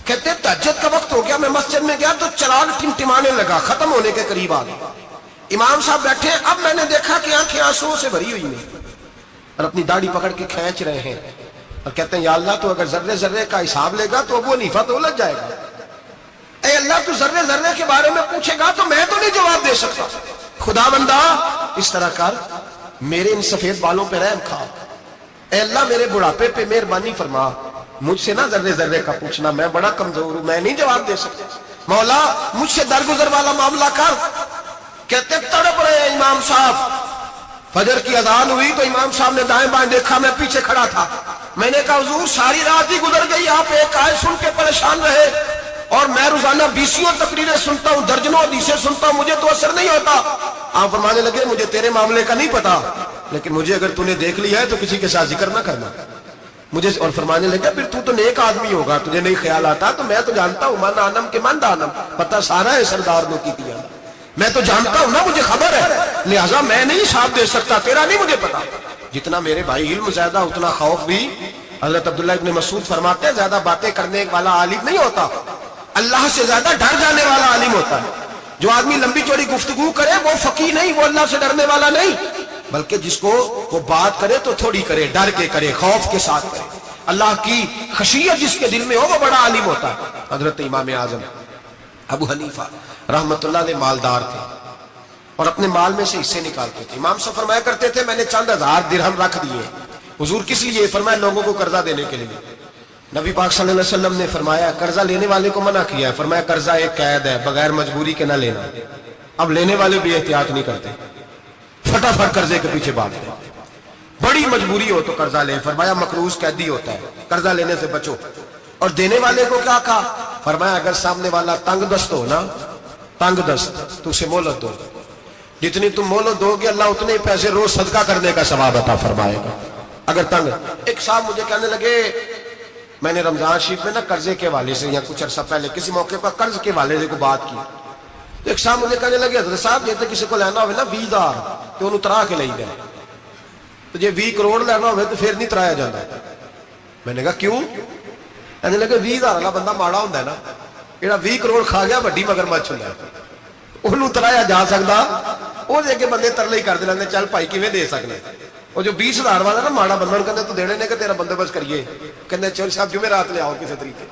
کہتے ہیں تہجد کا وقت ہو گیا, میں مسجد میں گیا تو چراغ ٹمٹمانے لگا, ختم ہونے کے قریب آ گیا. امام صاحب بیٹھے, اب میں نے دیکھا کہ آنکھیں آنسوؤں سے بھری ہوئی ہیں اور اپنی داڑھی پکڑ کے کھینچ رہے ہیں اور کہتے ہیں یا اللہ تو اگر ذرے ذرے کا حساب لے گا تو ابو حنیفہ تو الجھ جائے گا. اے اللہ تو ذرے ذرے کے بارے میں پوچھے گا تو میں تو نہیں جواب دے سکتا. خدا بندہ اس طرح کر, میرے ان سفید بالوں پہ رحم کھا. اے اللہ میرے بڑھاپے پہ مہربانی فرما, مجھ سے نہ ذرے ذرے کا پوچھنا, میں بڑا کمزور ہوں, میں نہیں جواب دے سکتا. مولا مجھ سے درگزر والا معاملہ کر. کہتے تڑپ رہے ہیں امام صاحب. فجر کی اذان ہوئی تو امام صاحب نے دائیں بائیں دیکھا, میں پیچھے کھڑا تھا. میں نے کہا حضور ساری رات ہی گزر گئی, آپ ایک آیت سن کے پریشان رہے اور میں روزانہ 20 تقریریں سنتا ہوں, درجنوں حدیثیں سنتا ہوں, مجھے تو اثر نہیں ہوتا. آپ فرمانے لگے مجھے تیرے معاملے کا نہیں پتا, لیکن مجھے اگر تو نے دیکھ لیا ہے تو کسی کے ساتھ ذکر نہ کرنا مجھے. اور فرمانے لگا پھر تو نیک آدمی ہوگا, تجھے نہیں خیال آتا, تو میں تو جانتا ہوں من آنم کے من دانم, پتہ سارا ہے سردار نو کی دیا, میں تو جانتا ہوں نا, مجھے خبر ہے, لہٰذا میں نہیں حساب دے سکتا, تیرا نہیں مجھے پتا. جتنا میرے بھائی علم زیادہ اتنا خوف بھی. حضرت عبداللہ ابن مسعود فرماتے ہیں زیادہ باتیں کرنے والا عالم نہیں ہوتا, اللہ سے زیادہ ڈر جانے والا عالم ہوتا ہے. جو آدمی لمبی چوڑی گفتگو کرے وہ فقیہ نہیں, وہ اللہ سے ڈرنے والا نہیں, بلکہ جس کو وہ بات کرے تو تھوڑی کرے, ڈر کے کرے, خوف کے ساتھ کرے. اللہ کی خشیت جس کے دل میں ہو وہ بڑا عالم ہوتا ہے. حضرت امام اعظم ابو حنیفہ رحمت اللہ علیہ مالدار تھے اور اپنے مال میں سے حصے نکالتے تھے. امام صاحب فرمایا کرتے تھے میں نے چند ہزار درہم رکھ دیے. حضور کس لیے؟ فرمایا لوگوں کو قرضہ دینے کے لیے. نبی پاک صلی اللہ علیہ وسلم نے فرمایا قرضہ لینے والے کو منع کیا ہے, فرمایا قرضہ ایک قید ہے, بغیر مجبوری کے نہ لینا. اب لینے والے بھی احتیاط نہیں کرتے, فٹافٹ قرضے کے پیچھے بھاگتے ہیں. بڑی مجبوری ہو تو قرضہ لے, فرمایا مقروض قیدی ہوتا ہے, قرضہ لینے سے بچو. اور دینے والے کو کیا کہا؟ فرمایا اگر سامنے والا تنگ دست ہو نا, تنگ دست, تو اسے مہلت دو. جتنی تم مہلت دو گے اللہ اتنے پیسے روز صدقہ کرنے کا ثواب عطا فرمائے گا. اگر تنگ. ایک صاحب مجھے کہنے لگے, میں نے رمضان شریف میں نا قرضے کے حوالے سے یا کچھ عرصہ پہلے کسی موقع پر قرض کے حوالے سے کو بات کی. ایک صاحب مجھے کہنے لگے حضرت صاحب جیسے کسی کو لینا ہوئے نا 20,000 تو انہوں ترا کے لے گئے, تو جی 20 کروڑ لینا ہوئے تو پھر نہیں ترایا جاتا. میں نے کہا کیوں؟ کہنے لگے 20,000 والا بندہ ماڑا ہوتا ہے نا, جہاں 20 کروڑ کھا گیا وڈی مگرمچھ ہوتا ہے, انہوں ترایا جا سکتا, وہ دے کے بندے ترلے ہی کر دے چل بھائی کیویں دے سکنے. وہ جو 20,000 والا نا ماڑا بندہ کہتے تو دینے نے کہ تیرا بندوبست کریے, کہتے چل صاحب جمعرات لے آؤ کسی طریقے.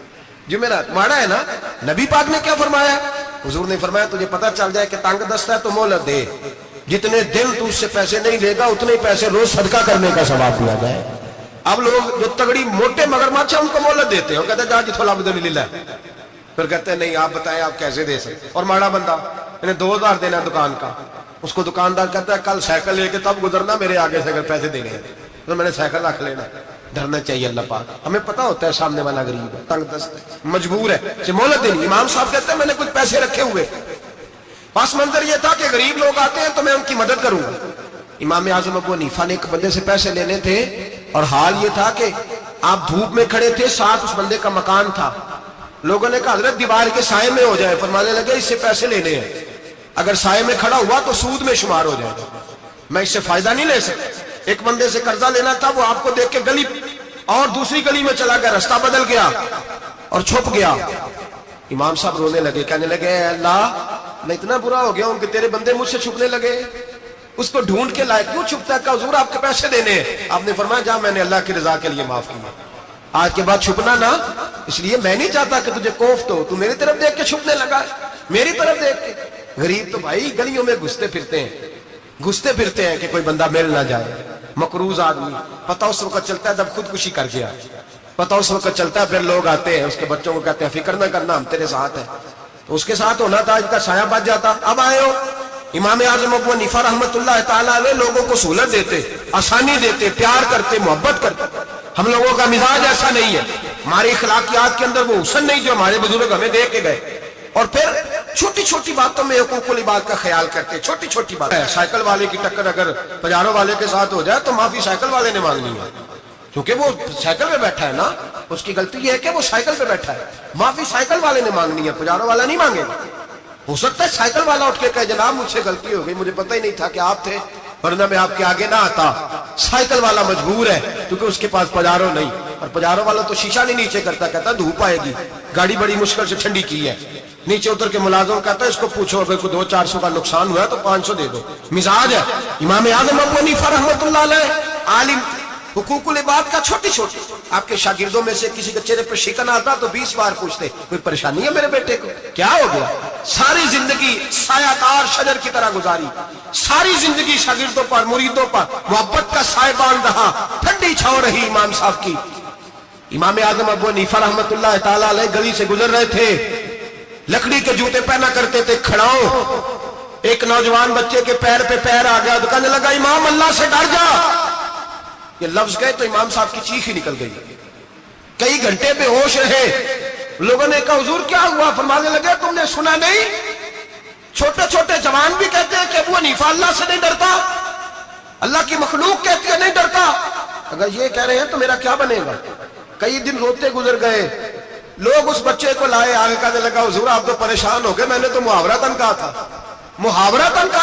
جمعرات ماڑا ہے نا. نبی پاک نے کیا فرمایا؟ حضور نے فرمایا تجھے پتہ چل جائے کہ تنگ دست ہے تو مہلت دے, جتنے دن تو اس سے پیسے نہیں لے گا اتنے پیسے روز صدقہ کرنے کا ثواب دیا جائے. اب لوگ جو تگڑی موٹے مگرمچھ ہیں ان کو مہلت دیتے ہیں, کہتے ہیں جا جتھو لب دے لے, پھر کہتے ہیں نہیں آپ بتائیں آپ کیسے دے سکتے. اور ماڑا بندہ انہیں 2,000 دینا دکان کا, اس کو دکاندار کہتا ہے کل سائیکل لے کے تب گزرنا میرے آگے سے اگر پیسے دینے ہیں, تو میں نے سائیکل رکھ لینا. ڈرنا چاہیے اللہ پاک, ہمیں پتا ہوتا ہے سامنے والا غریب ہے, تنگ دست ہے, مجبور ہے, اسے مہلت دینی. امام صاحب کہتے ہیں میں نے کچھ پیسے رکھے ہوئے, پس منظر یہ تھا کہ غریب لوگ آتے ہیں تو میں ان کی مدد کروں گا. امام اعظم ابو حنیفہ نے ایک بندے سے پیسے لینے تھے اور حال یہ تھا کہ آپ دھوپ میں کھڑے تھے, ساتھ اس بندے کا مکان تھا. لوگوں نے کہا حضرت دیوار کے سائے میں ہو جائے. فرمانے لگے اس سے پیسے لینے ہیں, اگر سائے میں کھڑا ہوا تو سود میں شمار ہو جائے گا, میں اس سے فائدہ نہیں لے سکتا. ایک بندے سے قرضہ لینا تھا, وہ آپ کو دیکھ کے گلی اور دوسری گلی میں چلا گیا, رستہ بدل گیا اور چھپ گیا. امام صاحب رونے لگے, کہنے لگے اے اللہ میں اتنا برا ہو گیا ہوں کہ تیرے بندے مجھ سے چھپنے لگے. اس کو ڈھونڈ کے لائے, کیوں چھپتا ہے؟ کہ حضور آپ کے پیسے دینے ہیں. آپ نے فرمایا جا میں نے اللہ کی رضا کے لیے معاف کیا, آج کے بعد چھپنا نہ, اس لیے میں نہیں چاہتا کہ تجھے کوفت ہو. تو میری طرف دیکھ کے چھپنے لگا, میری طرف دیکھ کے. غریب تو بھائی گلیوں میں گھستے پھرتے ہیں کہ کوئی بندہ مل نہ جائے. مقروض آدمی پتہ اس وقت چلتا ہے جب خودکشی کر گیا, پتہ اس وقت چلتا ہے پھر لوگ آتے ہیں اس کے بچوں کو کہتے ہیں فکر نہ کرنا ہم تیرے ساتھ ہیں. تو اس کے ساتھ ہونا تھا, اس کا سایہ بچ جاتا. اب آئے ہو امام اعظم ابو حنیفہ رحمۃ اللہ تعالیٰ علیہ لوگوں کو سہولت دیتے, آسانی دیتے, پیار کرتے, محبت کرتے. ہم لوگوں کا مزاج ایسا نہیں ہے, ہماری اخلاقیات کے اندر وہ حسن نہیں جو ہمارے بزرگ ہمیں دے کے گئے. اور پھر چھوٹی چھوٹی باتوں میں حقوق العباد کا خیال کرتے. چھوٹی چھوٹی بات, سائیکل والے کی ٹکر اگر پجارو والے کے ساتھ ہو جائے تو معافی سائیکل والے نے مانگنی ہے, کیونکہ وہ سائیکل پہ بیٹھا ہے نا. اس کی غلطی یہ ہے کہ وہ سائیکل پہ بیٹھا ہے. معافی سائیکل والے نے مانگنی ہے, پجارو والا نہیں مانگے گا. ہو سکتا ہے سائیکل والا اٹھ کے کہے جناب مجھ سے غلطی ہو گئی, مجھے پتہ ہی نہیں تھا کہ آپ تھے, ورنہ میں آپ کے آگے نہ آتا. سائیکل والا مجبور ہے کیونکہ اس کے پاس پجارو نہیں, اور پجارو والا تو شیشہ نہیں نیچے کرتا, کہتا دھوپ آئے گی, گاڑی بڑی مشکل سے ٹھنڈی کی ہے. نیچے اتر کے ملازم کہتا ہے اس کو پوچھو اگر کوئی 200-400 کا نقصان ہوا ہے تو 500 دے دو. مزاج ہے امام اعظم ابو حنیفہ رحمۃ اللہ علیہ, عالم. حقوق العباد کا چھوٹی چھوٹی. آپ کے شاگردوں میں سے کسی کے چہرے پر شکن آتا تو 20 بار پوچھتے کوئی پریشانی ہے میرے بیٹے کو, کیا ہو گیا. ساری زندگی سایہ دار شجر کی طرح گزاری, ساری زندگی شاگردوں پر مریدوں پر محبت کا سائبان رہا, ٹھنڈی چھاؤں رہی امام صاحب کی. امام اعظم ابو حنیفہ رحمۃ اللہ تعالیٰ علیہ گلی سے گزر رہے تھے, لکڑی کے جوتے پہنا کرتے تھے, کھڑاؤں. ایک نوجوان بچے کے پیر پہ پیر آ گیا, تو کہنے لگا امام اللہ سے ڈر جا. یہ لفظ گئے تو امام صاحب کی چیخ ہی نکل گئی. کئی گھنٹے بے ہوش رہے. لوگوں نے کہا حضور کیا ہوا؟ فرمانے لگے تم نے سنا نہیں, چھوٹے چھوٹے جوان بھی کہتے ہیں کہ ابو حنیفہ اللہ سے نہیں ڈرتا, اللہ کی مخلوق کہتی ہے نہیں ڈرتا. اگر یہ کہہ رہے ہیں تو میرا کیا بنے گا. کئی دن روتے گزر گئے. لوگ اس بچے کو لائے, آگے کہنے لگا حضور آپ تو پریشان ہو گئے, میں نے تو محاورتاً کہا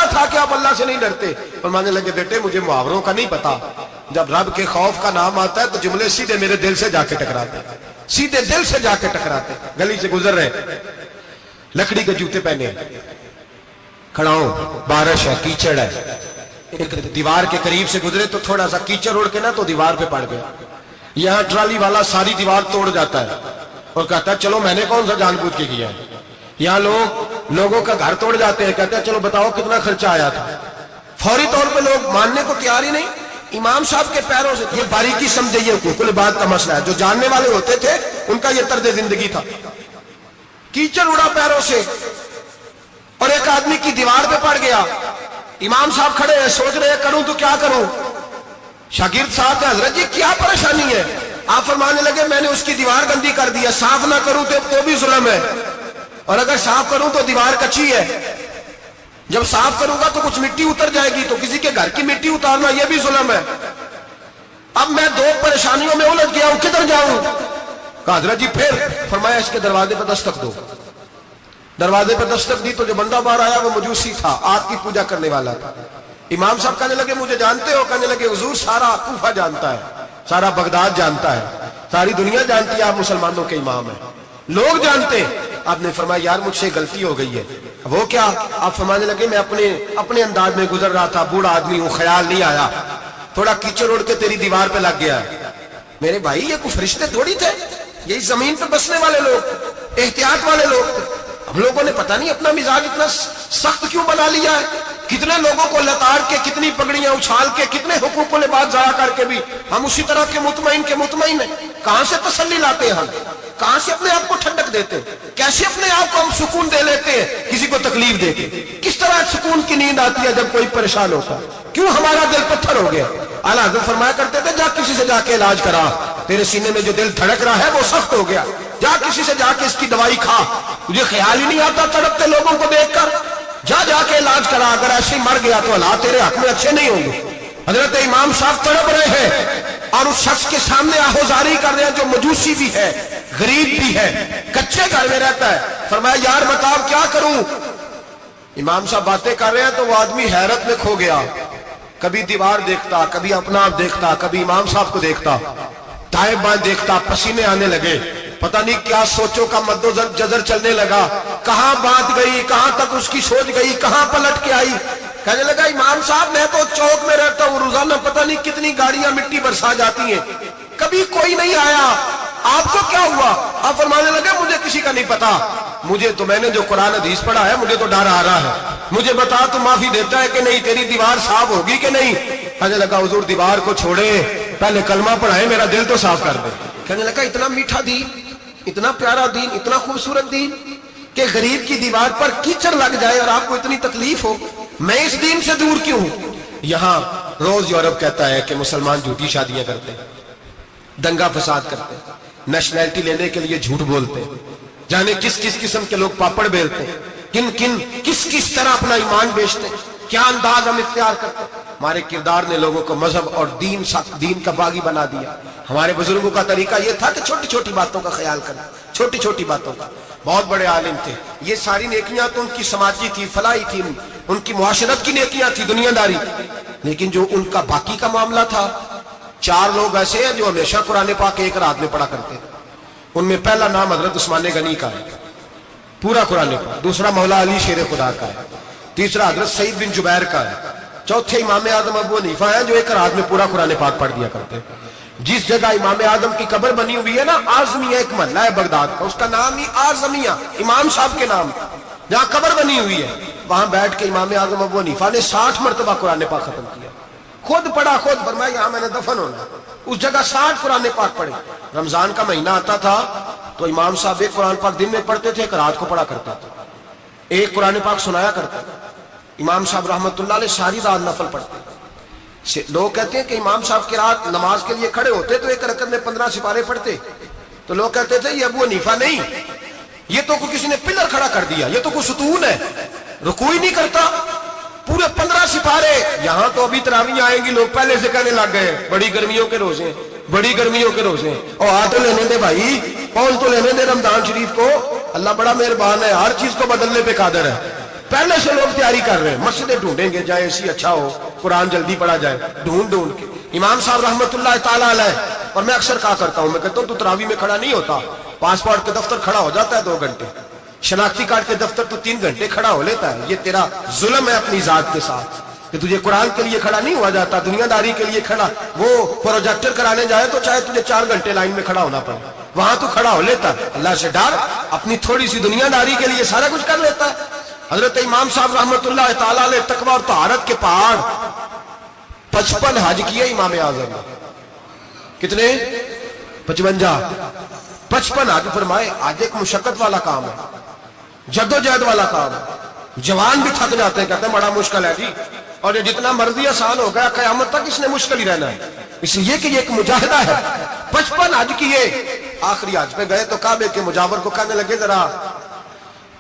تھا کہ آپ اللہ سے نہیں ڈرتے. فرمانے لگے بیٹے مجھے محاوروں کا نہیں پتا, جب رب کے خوف کا نام آتا ہے تو جملے سیدھے میرے دل سے جا کے ٹکراتے, سیدھے دل سے جا کے ٹکراتے. گلی سے گزر رہے, لکڑی کے جوتے پہنے, کھڑا ہوں, بارش ہے, کیچڑ ہے. ایک دیوار کے قریب سے گزرے تو تھوڑا سا کیچڑ اڑ کے نا تو دیوار پہ پڑ گیا. یہاں ٹرالی والا ساری دیوار توڑ جاتا ہے اور کہتا ہے چلو میں نے کون سا جان بوجھ کے کیا ہے. یہاں لوگوں کا گھر توڑ جاتے ہیں, کہتے ہیں چلو بتاؤ کتنا خرچہ آیا تھا. فوری طور پہ لوگ ماننے کو تیار ہی نہیں. امام صاحب کے پیروں سے, یہ باریکی سمجھے, یہ حقوق العباد کا مسئلہ ہے. جو جاننے والے ہوتے تھے ان کا یہ طرز زندگی تھا. کیچڑ اڑا پیروں سے اور ایک آدمی کی دیوار پہ پڑ گیا. امام صاحب کھڑے ہیں, سوچ رہے کروں تو کیا کروں. شاگرد صاحب ہے, حضرت جی کیا پریشانی ہے؟ آپ فرمانے لگے میں نے اس کی دیوار گندی کر دی ہے, صاف نہ کروں تو بھی ظلم ہے, اور اگر صاف کروں تو دیوار کچی ہے. جب صاف کروں گا تو کچھ مٹی اتر جائے گی, تو کسی کے گھر کی مٹی اتارنا یہ بھی ظلم ہے. اب میں دو پریشانیوں میں الجھ گیا ہوں, کدھر جاؤں؟ کہا حضرت جی پھر. فرمایا اس کے دروازے پر دستک دو. دروازے پر دستک دی تو جو بندہ باہر آیا وہ مجوسی تھا, آگ کی پوجا کرنے والا تھا. امام صاحب کہنے لگے مجھے جانتے ہو؟ کہنے لگے حضور سارا کوفہ جانتا ہے, سارا بغداد جانتا ہے, ساری دنیا جانتی ہے آپ مسلمانوں کے امام ہیں, لوگ جانتے. آپ نے فرمایا یار مجھ سے غلطی ہو گئی ہے. وہ کیا؟ آپ فرمانے لگے میں اپنے انداز میں گزر رہا تھا, بوڑھا آدمی ہوں, خیال نہیں آیا, تھوڑا کیچڑ اڑ کے تیری دیوار پہ لگ گیا. میرے بھائی یہ کوئی فرشتے تھوڑی تھے, یہی زمین پہ بسنے والے لوگ, احتیاط والے لوگ. ہم لوگوں نے پتہ نہیں اپنا مزاج اتنا سخت کیوں بنا لیا ہے. کتنے لوگوں کو لتاڑ کے, کتنی پگڑیاں اچھال کے, کتنے حقوق العباد ضائع کر کے بھی ہم اسی طرح کے مطمئن ہیں. کہاں سے تسلی لاتے ہیں ہم, کہاں سے اپنے آپ کو ٹھنڈک دیتے ہیں, کیسے اپنے آپ کو ہم سکون دے لیتے ہیں کسی کو تکلیف دے کے. کس طرح سکون کی نیند آتی ہے جب کوئی پریشان ہوتا ہے. کیوں ہمارا دل پتھر ہو گیا. اعلیٰ حضرت فرمایا کرتے تھے جا کسی سے جا کے علاج کرا, تیرے سینے میں جو دل دھڑک رہا ہے وہ سخت ہو گیا, جا کسی سے جا کے اس کی دوائی کھا, تجھے خیال ہی نہیں آتا تڑپتے لوگوں کو دیکھ کر, جا کے علاج کرا. اگر ایسے ہی مر گیا تو حالات تیرے حق میں اچھے نہیں ہوں گے. حضرت امام صاحب تڑپ رہے ہیں اور اس شخص کے سامنے آہوزاری کر رہے ہیں جو مجوسی بھی ہے, غریب بھی ہے, کچے گھر میں رہتا ہے. فرمایا یار بتاؤ کیا کروں. امام صاحب باتیں کر رہے ہیں تو وہ آدمی حیرت میں کھو گیا. کبھی دیوار دیکھتا, کبھی اپنا آپ دیکھتا, کبھی امام صاحب کو دیکھتا, دائیں بائیں دیکھتا. پسینے آنے لگے, پتہ نہیں کیا سوچوں کا مد و جزر چلنے لگا. کہاں بات گئی, کہاں تک اس کی سوچ گئی, کہاں پلٹ کے آئی. کہنے لگا امام صاحب میں تو چوک میں رہتا ہوں, روزانہ پتہ نہیں کتنی گاڑیاں مٹی برسا جاتی ہیں, کبھی کوئی نہیں آیا, آپ کو کیا ہوا؟ آپ فرمانے لگے مجھے کسی کا نہیں پتا. مجھے تو میں نے جو قرآن حدیث پڑھا ہے مجھے تو ڈر آ رہا ہے, مجھے بتا تو معافی دیتا ہے کہ نہیں, تیری دیوار صاف ہوگی کہ نہیں. کہنے لگا حضور دیوار کو چھوڑے, پہلے کلمہ پڑھائے, میرا دل تو صاف کر دے. کہنے لگا اتنا میٹھا دین, اتنا پیارا دین, اتنا خوبصورت دین کہ غریب کی دیوار پر کیچڑ لگ جائے اور آپ کو اتنی تکلیف ہو, میں اس دین سے دور کیوں ہوں. یہاں روز یورپ کہتا ہے کہ مسلمان جھوٹی شادیاں کرتے ہیں, دنگا فساد کرتے ہیں, نیشنلٹی لینے کے لیے جھوٹ بولتے ہیں, جانے کس کس قسم کے لوگ پاپڑ بیلتے ہیں, کس کس طرح اپنا ایمان بیچتے ہیں, کیا انداز ہم اختیار کرتے ہیں. ہمارے کردار نے لوگوں کو مذہب اور دین کا باغی بنا دیا. ہمارے بزرگوں کا طریقہ یہ تھا کہ چھوٹی چھوٹی باتوں کا خیال کرنا, چھوٹی چھوٹی باتوں کا. بہت بڑے عالم تھے, یہ ساری نیکیاں تو ان کی سماجی تھی, فلاحی تھی, ان کی معاشرت کی نیکیاں تھی, دنیا داری. لیکن جو ان کا باقی کا معاملہ تھا, 4 لوگ ایسے ہیں جو ہمیشہ قرآن پاک ایک رات میں پڑھا کرتے ہیں. ان میں پہلا نام حضرت عثمان غنی کا ہے, پورا قرآن پاک. دوسرا مولا علی شیر خدا کا ہے. تیسرا حضرت سعید بن جبیر کا ہے. چوتھے امام اعظم ابو حنیفہ ہیں جو ایک رات میں پورا قرآن پاک پڑھ دیا کرتے ہیں. جس جگہ امام اعظم کی قبر بنی ہوئی ہے نا, اعظمیہ ایک محلہ ہے بغداد کا, اس کا نام ہی اعظمیہ, امام صاحب کے نام, جہاں قبر بنی ہوئی ہے, وہاں بیٹھ کے امام اعظم ابو حنیفہ نے 60 مرتبہ قرآن پاک ختم کیا. خود پڑھا, خود فرمایا یہاں میں نے دفن ہونا. اس جگہ 60 قرآن پاک پڑھے. رمضان کا مہینہ آتا تھا تو امام صاحب ایک قرآن پاک دن میں پڑھتے تھے, ایک رات کو پڑھا کرتا تھا, ایک قرآن پاک سنایا کرتا تھا. امام صاحب رحمت اللہ علیہ ساری رات نفل پڑھتے. لوگ کہتے ہیں کہ امام صاحب کی رات نماز کے لیے کھڑے ہوتے تو ایک رکعت میں 15 سپارے پڑھتے. تو لوگ کہتے تھے یہ ابو حنیفہ نہیں, یہ تو کسی نے پلر کھڑا کر دیا, یہ تو کوئی ستون ہے, رکوع ہی نہیں کرتا, پورے 15 سپارے. یہاں تو ابھی تراویح آئیں گی, لوگ پہلے سے کہنے لگ گئے بڑی گرمیوں کے روزے, بڑی گرمیوں کے روزے. اور آ تو لینے دے بھائی, پول تو لینے دے رمضان شریف کو, اللہ بڑا مہربان ہے, ہر چیز کو بدلنے پہ قادر ہے. پہلے سے لوگ تیاری کر رہے ہیں, مسجدیں ڈھونڈیں گے جائے اسی اچھا ہو, قرآن جلدی پڑھا جائے, ڈھونڈ کے. امام صاحب رحمت اللہ تعالیٰ علیہ, اور میں اکثر کہا کرتا ہوں, میں کہتا ہوں تو تراویح میں کھڑا نہیں ہوتا, پاسپورٹ کے دفتر کھڑا ہو جاتا ہے 2 گھنٹے, شناختی کارڈ کے دفتر تو 3 گھنٹے کھڑا ہو لیتا ہے. یہ تیرا ظلم ہے اپنی ذات کے ساتھ کہ تجھے قرآن کے لیے کھڑا نہیں ہوا جاتا, دنیا داری کے لیے کھڑا. وہ پروجیکٹر کرانے جائے تو چاہے تجھے 4 گھنٹے لائن میں کھڑا ہونا پڑے, وہاں تو کھڑا ہو لیتا. اللہ سے ڈر, اپنی تھوڑی سی دنیا داری کے لیے سارا کچھ کر لیتا ہے. حضرت امام صاحب رحمت اللہ تعالیٰ علیہ تقویٰ اور طہارت کے پہاڑ 55 حج کیے امام اعظم نے. کتنے؟ 55 حج فرمائے. آج ایک مشقت والا کام ہے, جدوجہد والا کام ہے, جوان بھی تھک جاتے ہیں, کہتے ہیں بڑا مشکل ہے جی, اور یہ جتنا مرضی آسان ہو گیا قیامت تک اس نے مشکل ہی رہنا ہے, اس لیے کہ یہ ایک مجاہدہ ہے. 55 حج کیے. آخری حج پہ گئے تو کعبے کے مجاور کو کہنے لگے ذرا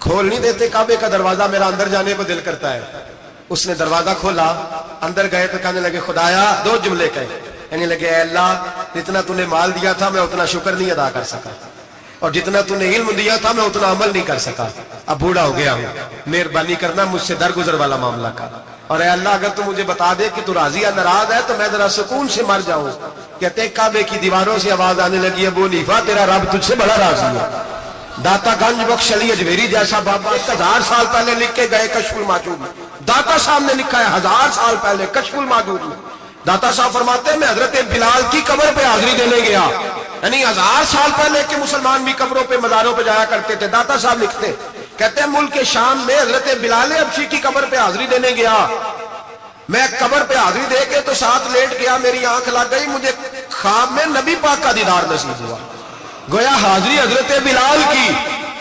کھول نہیں دیتے کعبے کا دروازہ, میرا اندر جانے کو دل کرتا ہے. اس نے دروازہ کھولا, اندر گئے تو کہنے لگے خدایا, 2 جملے کہے, کہنے لگے اے اللہ جتنا تو نے مال دیا تھا میں اتنا شکر نہیں ادا کر سکا, اور جتنا تو نے علم دیا تھا میں اتنا عمل نہیں کر سکا, اب بوڑھا ہو گیا ہوں, مہربانی کرنا مجھ سے درگزر والا معاملہ کر, اور اے اللہ اگر تو مجھے بتا دے کہ تو راضی یا ناراض ہے تو میں ذرا سکون سے مر جاؤں. کہتے ہیں کعبے کی دیواروں سے آواز آنے لگی, ابو حنیفہ تیرا رب تجھ سے بڑا راضی ہے. داتا گنج بخش علی اجمیری جیسا بابا 1000 سال پہلے لکھ کے گئے کشف الماجود میں, داتا صاحب نے لکھا ہے 1000 سال پہلے کشف الماجود میں. داتا صاحب فرماتے ہیں میں حضرت بلال کی قبر پہ حاضری دینے گیا, یعنی 1000 سال پہلے کے مسلمان بھی قبروں پہ مزاروں پہ جایا کرتے تھے. داتا صاحب لکھتے, کہتے ہیں ملک شام میں حضرت بلال حبشی کی قبر پہ حاضری دینے گیا, میں قبر پہ حاضری دے کے تو ساتھ لیٹ گیا, میری آنکھ لگ گئی, مجھے خواب میں نبی پاک کا دیدار نصیب ہوا. گویا حاضری حضرت بلال کی,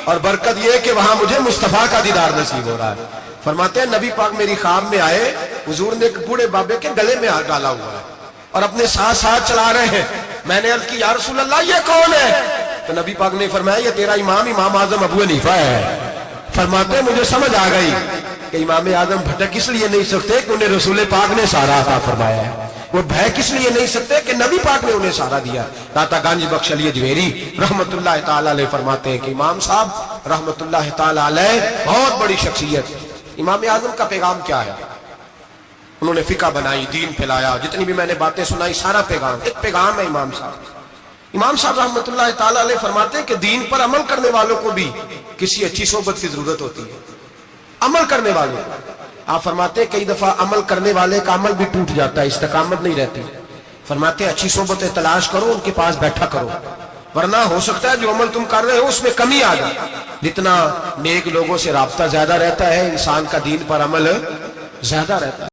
اور برکت یہ کہ وہاں مجھے مصطفیٰ کا دیدار نصیب ہو رہا ہے. فرماتے ہیں نبی پاک میری خواب میں آئے, حضور نے ایک بوڑھے بابے کے گلے میں ہاتھ ڈالا ہوا ہے اور اپنے ساتھ چلا رہے ہیں. میں نے عرض کی یا رسول اللہ یہ کون ہے؟ تو نبی پاک نے فرمایا یہ تیرا امام اعظم ابو حنیفہ ہے. فرماتے ہیں مجھے سمجھ آ گئی کہ امام اعظم بھٹک اس لیے نہیں سکتے کہ انہیں رسول پاک نے سارا عطا فرمایا ہے, وہ بھے کس لیے نہیں سکتے کہ نبی پاک نے انہیں سارا دیا. داتا گنج بخش علی اجمیری رحمت اللہ تعالی علیہ فرماتے ہیں کہ امام صاحب رحمت اللہ تعالی علیہ بہت بڑی شخصیت. امام اعظم کا پیغام کیا ہے؟ انہوں نے فقہ بنائی, دین پھیلایا, جتنی بھی میں نے باتیں سنائی سارا پیغام, ایک پیغام ہے امام صاحب. امام صاحب رحمت اللہ تعالی علیہ فرماتے ہیں کہ دین پر عمل کرنے والوں کو بھی کسی اچھی صحبت کی ضرورت ہوتی ہے. عمل کرنے والے, آپ فرماتے ہیں کئی دفعہ عمل کرنے والے کا عمل بھی ٹوٹ جاتا ہے, استقامت نہیں رہتی. فرماتے ہیں اچھی صحبتیں تلاش کرو, ان کے پاس بیٹھا کرو, ورنہ ہو سکتا ہے جو عمل تم کر رہے ہو اس میں کمی آ جائے. جتنا نیک لوگوں سے رابطہ زیادہ رہتا ہے انسان کا دین پر عمل زیادہ رہتا ہے.